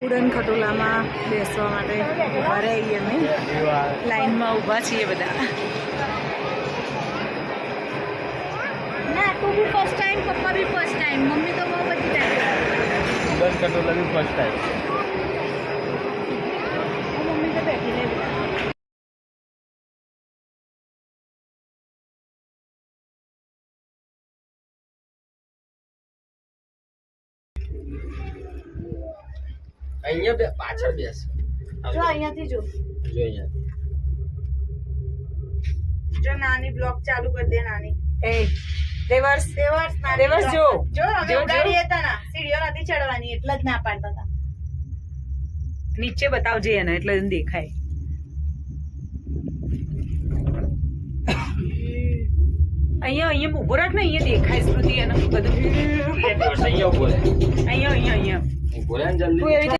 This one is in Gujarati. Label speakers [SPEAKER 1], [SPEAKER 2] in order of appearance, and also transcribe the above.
[SPEAKER 1] ઉડન ખટોલામાં બેસવા માટે ઊભા રહીએ અમે લાઈનમાં ઊભા છીએ બધા.
[SPEAKER 2] ના તું બી ફર્સ્ટ ટાઈમ, પપ્પા બી ફર્સ્ટ ટાઈમ, મમ્મી તો બહુ બધી ટાઈમ.
[SPEAKER 3] ઉડન ખટોલા બી ફર્સ્ટ ટાઈમ.
[SPEAKER 2] મમ્મી તો બેઠી લે.
[SPEAKER 3] અહીંયા બે પાછળ બેસ.
[SPEAKER 1] જો અહીંયાથી જો
[SPEAKER 3] જો અહીંયા
[SPEAKER 1] જો નાની બ્લોગ ચાલુ કરી દે. નાની એ દેવર્સ જો
[SPEAKER 2] જો અમે ઉડાડીએ હતા ના, સીડીઓ નથી ચડવાની એટલે જ ના પાડતા હતા.
[SPEAKER 1] નીચે બતાવજે એને એટલે એને દેખાય. અહીંયા ઉભો રાખ ને, અહીંયા દેખાય સ્મૃતિ અને બધું.
[SPEAKER 3] અહીંયા બોલે
[SPEAKER 1] અહીંયા
[SPEAKER 3] બોલે જલ્દી.